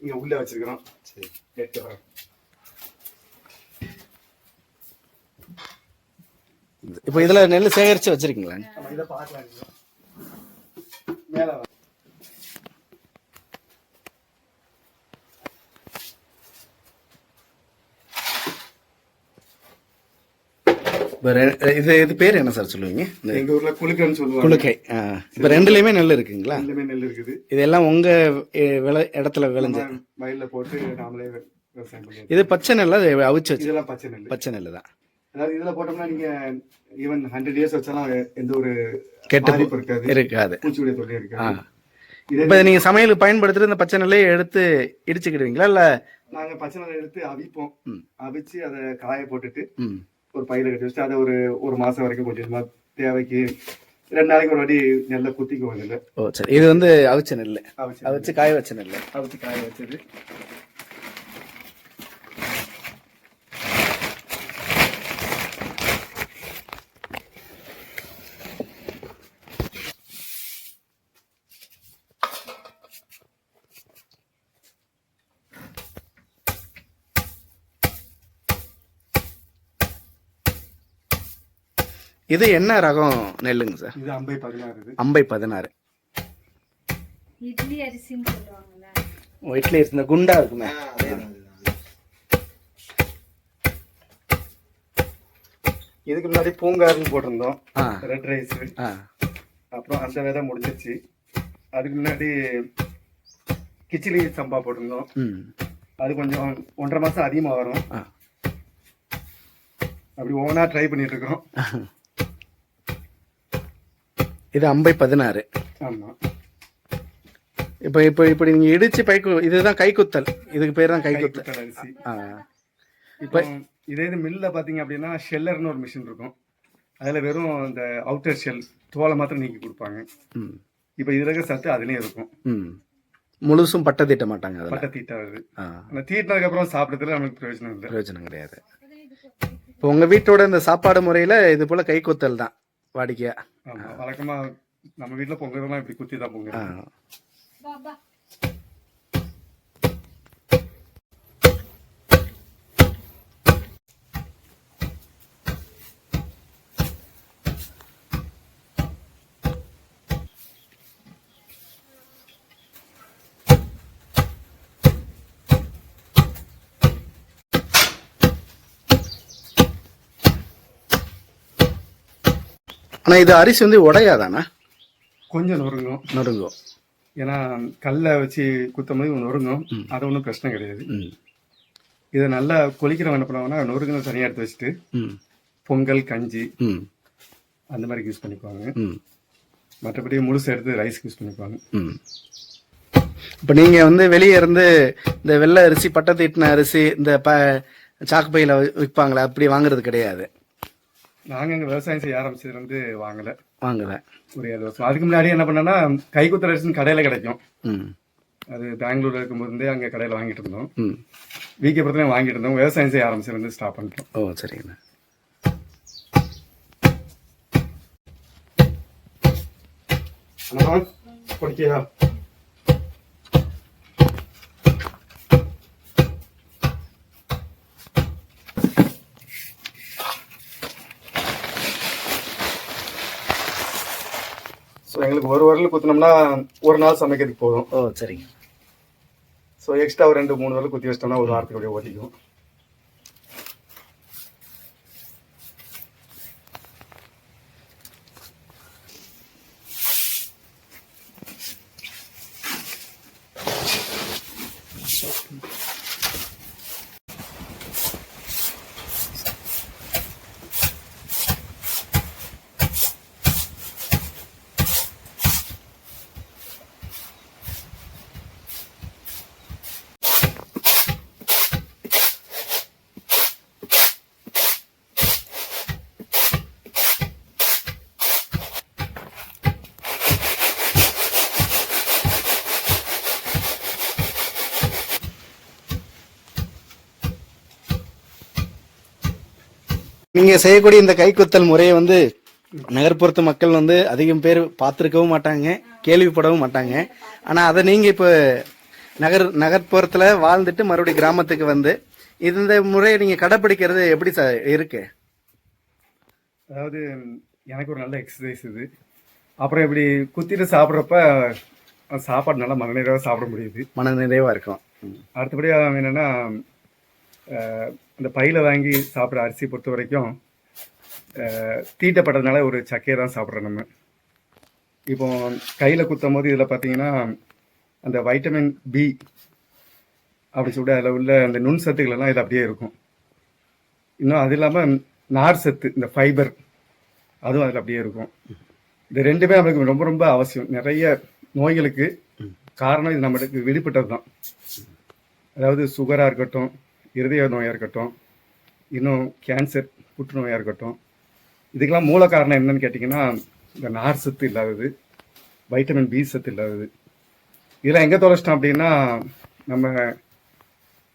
இங்க உள்ள வச்சிருக்கிறோம். சரி, எடுத்து வரோம். இப்போ இதுல நெல் சேகரிச்சு வச்சிருக்கீங்களா? இதை பார்க்கலாம். மேல இது பேர் என்ன சார் சொல்லுவீங்க? எங்க ஊர்ல குலுக்கைன்னு சொல்லுவாங்க. குலுக்கை. இப்போ ரெண்டுலயுமே நெல் இருக்குங்களா? ரெண்டுமே நெல் இருக்குது. இதெல்லாம் உங்க இடத்துல விளைஞ்ச வயல்ல போட்டு நாமளே விவசாயம் பண்ணி. இது பச்சை நெல் அவிச்சு வச்சு? இதெல்லாம் பச்சை நெல். பச்சை நெல் தான். அதாவது இதுல போட்டோம்னா நீங்க ஈவன் 100 years வச்சாலும் எந்த ஒரு கெட்டு இருக்காது, பூச்சியுடைய தொல்லை இருக்காது. இப்ப நீங்க சமையலுக்கு பயன்படுத்துற இந்த பச்சை நெல்லையே எடுத்து இடிச்சுக்கிடுவீங்களா? இல்ல நாங்க பச்சை நெல்லை எடுத்து அவிப்போம். அவிச்சு அதை காய போட்டுட்டு ஒரு பையில கட்டி வச்சுட்டு அதை ஒரு மாசம் வரைக்கும் கொஞ்சமா தேவைக்கு 2 நாளைக்கு ஒரு வாட்டி நெல்லை குத்திக்குவோம். நெல்லை. ஓ சரி. இது வந்து அவிச்ச நெல், அவிச்சு காய வச்ச நெல். அவிச்சு காய வச்சது. இது என்ன ரகம் நெல்லுங்க சார்? இது அம்பை 16. அம்பை 16. இட்லி அரிசின்னு சொல்லுவாங்கல்ல. ஓ, இட்லி அரிசி இந்த குண்டா இருக்குமே. இதுக்கு முன்னாடி பூங்காருன்னு போட்டிருந்தோம், ரெட் ரைஸ். அப்புறம் அந்த விதை முடிஞ்சிருச்சு. அதுக்கு முன்னாடி கிச்சிலி சம்பா போட்டிருந்தோம். அது கொஞ்சம் 1.5 மாசம் அதிகமா வரும். அப்படி ஒவ்வொன்றா ட்ரை பண்ணிட்டு இருக்கோம். இது அம்பை 16. ஆமா. இப்போ இப்போ இப்படி நீங்க இடிச்சு இதுதான் கைக்குத்தல். இதுக்கு பேர் தான் கைக்குத்தல் அரிசி. இப்போ இதே இது மில்ல பாத்தீங்க அப்படின்னா ஷெல்லர்னு ஒரு மிஷின் இருக்கும். அதுல வெறும் இந்த அவுட்டர் ஷெல் தோலை மாத்திரம் நீக்கி கொடுப்பாங்க. இப்போ இதுல இருக்க சத்து அதுலயும் இருக்கும். முழுசும் பட்டை தீட்ட மாட்டாங்க. பட்டை தீட்டாது. தீட்டினதுக்கு அப்புறம் சாப்பிட்றதுல நமக்கு பிரயோஜனம் கிடையாது. இப்போ உங்க வீட்டோட இந்த சாப்பாடு முறையில இது போல கைக்குத்தல் தான் வாடிக்கையா? வழக்கமா நம்ம வீட்டுல பொங்கலாம் இப்படி குத்தி தான் பொங்கல். ஆனா இது அரிசி வந்து உடையாதானா? கொஞ்சம் நொறுங்கும். ஏன்னா கல்லை வச்சு குத்தும் போது நொறுங்கும். அது ஒன்றும் பிரச்சனை கிடையாது. இதை நல்லா கொலிக்கிறவங்க என்ன பண்ணுவாங்கன்னா நொறுங்குன்னு தனியாக எடுத்து வச்சுட்டு பொங்கல், கஞ்சி அந்த மாதிரி யூஸ் பண்ணிக்குவாங்க. மற்றபடி முழுசு எடுத்து ரைஸ்க்கு யூஸ் பண்ணிக்குவாங்க. இப்போ நீங்க வந்து வெளியே இருந்து இந்த வெள்ளை அரிசி, பட்டை தீட்டின அரிசி, இந்த சாக்கு பையில விற்பாங்களே, அப்படி வாங்குறது கிடையாது. நாங்க இங்க விவசாயம் செய்ய ஆரம்பிச்சதுல இருந்து வாங்கல ஒரு 7 வருஷம். அதுக்கு முன்னாடி என்ன பண்ணோம்னா கைக்குத்தல் அரிசின்னு கடையில கிடைக்கும். அது பெங்களூர்ல இருக்கும்போது அங்க கடையில வாங்கிட்டு இருந்தோம். வீக்கப்புறத்துலயும் வாங்கிட்டு இருந்தோம். விவசாயம் செய்ய ஆரம்பிச்சதுல இருந்து ஸ்டாப் பண்ணிட்டோம். ஓ சரிங்கண்ணா. குடிக்கையா? எங்களுக்கு ஒரு வரல குத்தினோம்னா ஒரு நாள் சமைக்கிறதுக்கு போதும். ஓ சரிங்க. ஸோ எக்ஸ்ட்ரா ஒரு 2-3 வரல குத்தி வச்சிட்டோம்னா ஒரு வாரத்துக்கு ஓட்டிக்கும். நீங்க செய்யக்கூடிய இந்த கைக்குத்தல் முறையை வந்து நகர்ப்புறத்து மக்கள் வந்து அதிகம் பேர் பார்த்துருக்கவும் மாட்டாங்க, கேள்விப்படவும் மாட்டாங்க. ஆனா அதை நீங்க இப்ப நகர்ப்புறத்துல வாழ்ந்துட்டு மறுபடியும் கிராமத்துக்கு வந்து இந்த முறையை நீங்க கடைப்பிடிக்கிறது எப்படி சார் இருக்கு? அதாவது எனக்கு ஒரு நல்ல எக்ஸசைஸ் இது. அப்புறம் இப்படி குத்திட்டு சாப்பிட்றப்ப சாப்பாடு நல்லா மனநிறைவாக சாப்பிட முடியுது, மன நிறைவா இருக்கும். அடுத்தபடியாக என்னென்னா இந்த பையில் வாங்கி சாப்பிட்ற அரிசி பொறுத்த வரைக்கும் தீட்டப்பட்டதுனால ஒரு சக்கையை தான் சாப்பிட்றோம் நம்ம. இப்போ கையில் குத்தும் போது இதில் பார்த்தீங்கன்னா அந்த வைட்டமின் பி அப்படி சொல்லிட்டு அதில் உள்ள அந்த நுண் சத்துக்கள் எல்லாம் இது அப்படியே இருக்கும். இன்னும் அது இல்லாமல் நார் சத்து, இந்த ஃபைபர், அதுவும் அதில் அப்படியே இருக்கும். இது ரெண்டுமே நம்மளுக்கு ரொம்ப ரொம்ப அவசியம். நிறைய நோய்களுக்கு காரணம் இது நம்மளுக்கு விடுபட்டது தான். அதாவது சுகராக இருக்கட்டும், இருதய நோயாக இருக்கட்டும், இன்னும் கேன்சர், புற்றுநோயாக இருக்கட்டும், இதுக்கெல்லாம் மூல காரணம் என்னன்னு கேட்டிங்கன்னா இந்த நார் சத்து இல்லாதது, வைட்டமின் பி சத்து இல்லாதது. இதெல்லாம் எங்கே தொலைச்சிட்டோம் அப்படின்னா நம்ம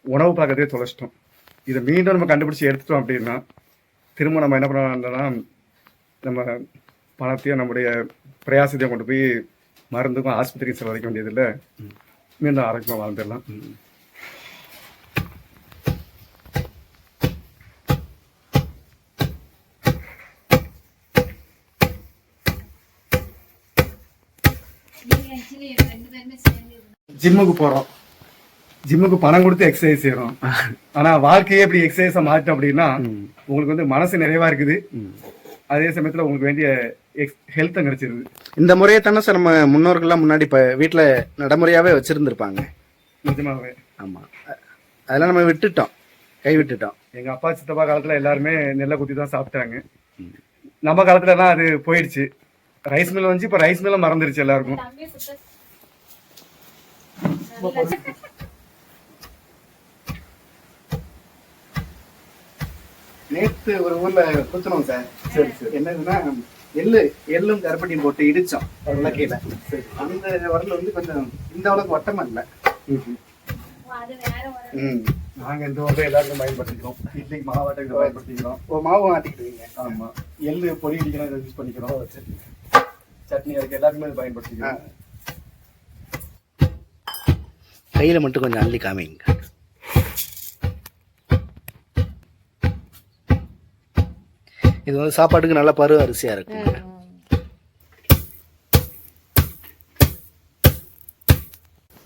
உணவு பழக்கத்தையே தொலைச்சிட்டோம். இதை மீண்டும் நம்ம கண்டுபிடிச்சி எடுத்துட்டோம் அப்படின்னா திரும்ப நம்ம என்ன பண்ணோம்னா நம்ம பணத்தையும் நம்முடைய பிரயாசத்தையும் கொண்டு போய் மருந்துக்கும் ஆஸ்பத்திரிக்கு செலவழிக்க வேண்டியதில்லை, மீண்டும் ஆரோக்கியமாக வாழ்ந்துடலாம். ஜிம்முக்கு போறோம், ஜிம்முக்கு பணம் கொடுத்து எக்ஸசைஸ் செய்யறோம். ஆனா வாழ்க்கையே இப்படி எக்ஸசைஸா மாற்றோம் அப்படின்னா உங்களுக்கு வந்து மனசு நிறைவா இருக்குது, அதே சமயத்துல உங்களுக்கு வேண்டிய ஹெல்த்தும் கிடைச்சிருது. இந்த முறையை தானே சார் நம்ம முன்னோர்கள்லாம் முன்னாடி இப்போ வீட்டில் நடைமுறையாவே வச்சிருந்துருப்பாங்க. நிஜமாவே. ஆமா, அதெல்லாம் நம்ம விட்டுட்டோம், கை விட்டுட்டோம். எங்க அப்பா சித்தப்பா காலத்துல எல்லாருமே நெல்லை குத்தி தான் சாப்பிட்டாங்க. நம்ம காலத்துல தான் அது போயிடுச்சு. ரைஸ் மில் வந்து இப்ப ரைஸ் மில்ல மறந்துருச்சு எல்லாருக்கும். நேற்று ஒரு ஊர்ல குத்துனோம் சார். சரி சரி. என்னதுன்னா எள்ளும் கருப்பட்டியும் போட்டு இடிச்சோம் ஒரு விளக்கையில. அந்த வரல வந்து கொஞ்சம் இந்த அளவுக்கு வட்டமா இல்லை. நாங்க இந்த வகை எல்லாருக்கும் பயன்படுத்திக்கிறோம். இட்லிக்கு மாவாட்டை பயன்படுத்திக்கிறோம். ஒரு மாவு ஆட்டிக்கிடுவீங்க. ஆமா, எள்ளு பொடி இடிக்கலாம் இதை யூஸ் பண்ணிக்கிறோம். சட்னி அதுக்கு எல்லாருக்குமே இது பயன்படுத்திக்கிறோம். கையில மட்டும் கொஞ்சம் அள்ளி காமிங்க. இது வந்து சாப்பாட்டுக்கு நல்ல பருவ அரிசியா இருக்குங்க.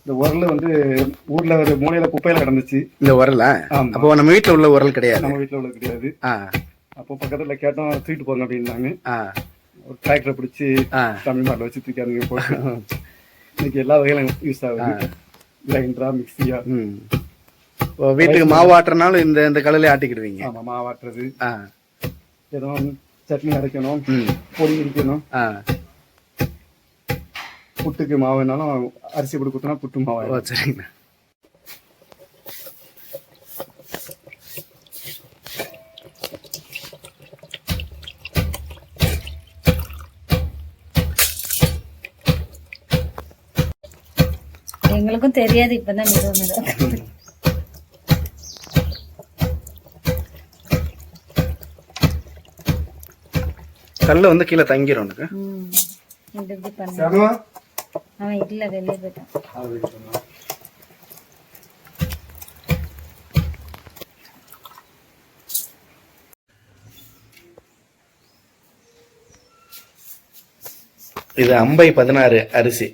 இந்த உரல் வந்து ஊர்ல ஒரு மூலையில குப்பையில கிடந்துச்சு. இந்த உரல அப்போ நம்ம வீட்டுல உள்ள உரல் கிடையாது. நம்ம வீட்டுல உள்ள கிடையாது. அப்போ பக்கத்துல கேட்டோம் தூக்கிட்டு போங்க அப்படின்னாங்க. ஒரு டிராக்டரை பிடிச்சி தமிழ்நாட்டில் வச்சு தூக்கி போட்டு இன்னைக்கு எல்லா வகையிலும் யூஸ் ஆகுது. கிரைண்டரா, மிக்சியா. வீட்டுக்கு மாவு ஆட்டுறனாலும் இந்த கல்லுல ஆட்டிக்கிடுவீங்க. ஆமா, மாவாட்டுறது, ஏதோ சட்னி அரைக்கணும், பொடி இடிக்கணும், புட்டுக்கு மாவுனாலும் அரிசி போட்டு குத்தினா புட்டு மாவு. சரிங்கண்ணா. எங்களுக்கும் தெரியாது, இப்பதான் நிறுவனம். கல்லு வந்து கீழே தங்கிரும். அவன் இல்ல, வெளியே போயிட்டான். இது அம்பை 16 அரிசி,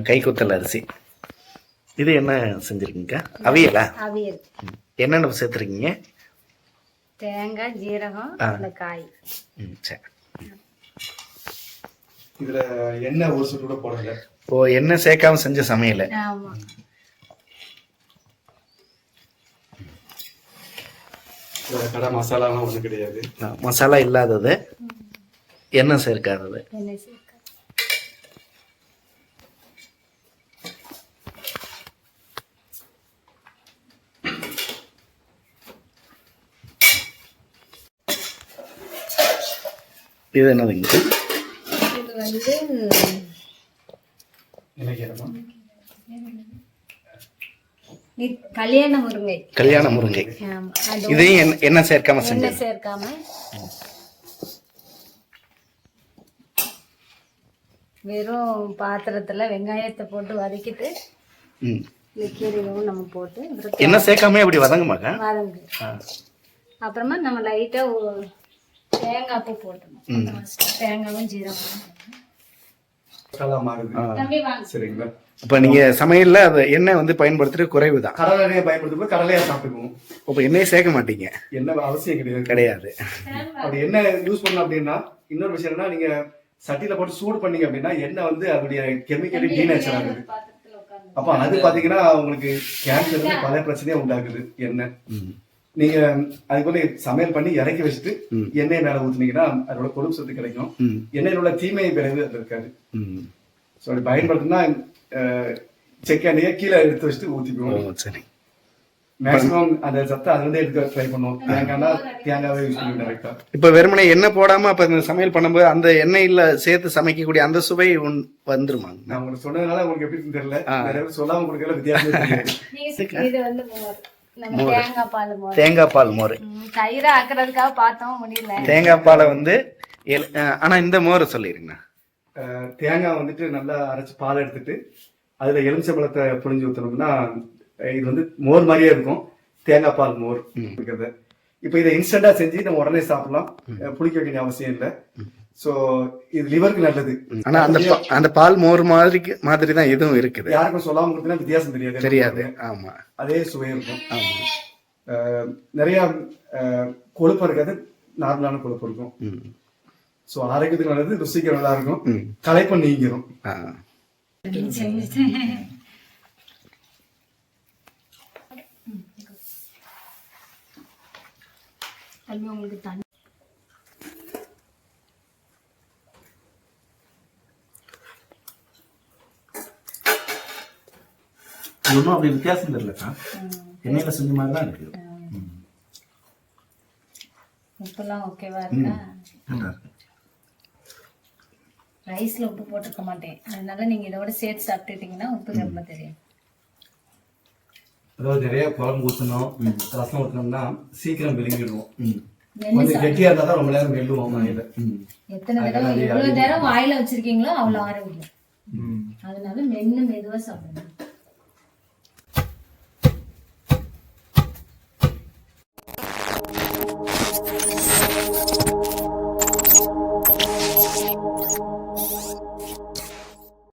கை குத்தல் அரிசி. இது என்ன செஞ்சிருக்கீங்க? அவியலா? அவியல். என்னென்ன சேர்த்துருக்கீங்க? தேங்காய், ஜீரகம், காய். சரி. இதுல எண்ணெய் ஒரு சொட்டு கூட போடல. ஓ, எண்ணெய் சேர்க்காம செஞ்ச சமையல். ஆமா. கடை மசாலாலாம் ஒண்ணு கிடையாது. மசாலா இல்லாதது, எண்ணெய் சேர்க்காதது. இது என்னதுங்க? இது வந்து கல்யாண முருங்கை. கல்யாண முருங்கை. இதையும் என்ன சேர்க்காம செஞ்சு? என்ன சேர்க்காம வெறும் பாத்திரத்துல வெங்காயத்தை போட்டு வதக்கிட்டு ம். இந்த கீரையும் நம்ம போட்டு அப்புறம் என்ன சேர்க்காம அப்படி வதங்குமாக்கா? வதங்கு. அப்புறமா நம்ம லைட்டா தேங்காய் பூ போட்டணும். தேங்காயும் ஜீரகம் மசாலா மாறுது. தம்பி வாங்க. சரிங்களா? அப்ப நீங்க சமையல்ல அது எண்ணெய் வந்து பயன்படுத்துறது குறைவு தான். கடலை எண்ணெயை பயன்படுத்தும் போது கடலையா சாப்பிட்டுக்குவோம். அப்ப எண்ணெயே சேர்க்க மாட்டீங்க? என்ன அவசியம் கிடையாது. கிடையாது. அப்படி என்ன யூஸ் பண்ணலாம் அப்படின்னா, இன்னொரு விஷயம் என்னன்னா, நீங்க சட்டியில போட்டு சூடு பண்ணீங்க அப்படின்னா எண்ணெய் வந்து அதோடைய கெமிக்கலி டீநேச்சர் ஆகுது. அப்ப அது பாத்தீங்கன்னா உங்களுக்கு கேன்சர் பல பிரச்சனையா உண்டாக்குது எண்ணெய். நீங்க அது போல சமையல் பண்ணி இறக்கி வச்சுட்டு எண்ணெய் மேல ஊத்துனீங்கன்னா அதோட கொழுப்பு சத்து கிடைக்கும். எண்ணெயில் உள்ள தீமை விளைவு அது இருக்காது. ஸோ அப்படி பயன்படுத்தினா செக் எண்ணெயை கீழே எடுத்து வச்சுட்டு ஊத்திக்குவோம். சரி. மேக்ஸிமம் அந்த சத்தை அதுல இருந்து எடுக்க ட்ரை பண்ணுவோம். தேங்காய்னா தேங்காவே யூஸ் பண்ணுவோம் டைரக்டா. இப்ப வெறுமனே எண்ணெய் போடாம அப்ப இந்த சமையல் பண்ணும்போது அந்த எண்ணெயில சேர்த்து சமைக்கக்கூடிய அந்த சுவை வந்துருமாங்க? நான் உங்களுக்கு சொன்னதுனால உங்களுக்கு எப்படி தெரியல. நிறைய பேர் சொல்லாம கொடுக்கல வித்தியாசம் தெரியாது. இது வந்து மோர். நம்ம தேங்காய் பால் மோர். தேங்காய் பால் மோர். தயிரா ஆக்குறதுக்காக பார்த்தோம் முடியல. தேங்காய் பாலை வந்து ஆனா இந்த மோர் சொல்லிருங்க. தேங்காய் வந்துட்டு நல்லா அரைச்சு பால் எடுத்துட்டு அதுல எலுமிச்சம்பழத்தை புழிஞ்சு ஊத்தணும்னா இது வந்து மோர் மாதிரியே இருக்கும். தேங்காய் பால் மோர் இருக்கிறது. இப்ப இதை இன்ஸ்டன்டா செஞ்சு நம்ம உடனே சாப்பிடலாம். புளிக்க வேண்டிய அவசியம் இல்லை. சோ இது லிவருக்கு நல்லது. ஆனா அந்த பால் மோர் மாதிரி தான் இதுவும் இருக்குது. யாருக்கும் சொல்லாம கொடுத்தீங்கன்னா வித்தியாசம் தெரியாது. ஆமா, அதே சுவை இருக்கும். நிறைய கொழுப்பு இருக்காது, நார்மலான கொழுப்பு இருக்கும். சோ ஆரோக்கியத்துக்கு நல்லது, ருசிக்கு நல்லா இருக்கும், களைப்பு நீங்கிரும். உங்களுக்கு தண்ணி ஒன்றும் அப்படி வித்தியாசம் தெரியலக்கா. எண்ணெயில செஞ்ச மாதிரி தான் இருக்கு. உப்புலாம் ஓகேவா இருக்கா? ரைஸ்ல உப்பு போட்டிருக்க மாட்டேன், அதனால நீங்க இதோட சேர்த்து சாப்பிட்டுட்டீங்கன்னா உப்பு ரொம்ப தெரியும். அதாவது நிறைய குழம்பு ஊற்றணும், ரசம் ஊற்றணும்னா சீக்கிரம் விழுங்கிடுவோம். கொஞ்சம் கெட்டியா இருந்தா தான் ரொம்ப நேரம் மெல்லுவோம் வாயில. எத்தனை தடவை எவ்வளவு நேரம் வாயில வச்சிருக்கீங்களோ அவ்வளவு ஆரோக்கியம். அதனால மென்னு மெதுவா சாப்பிடணும்.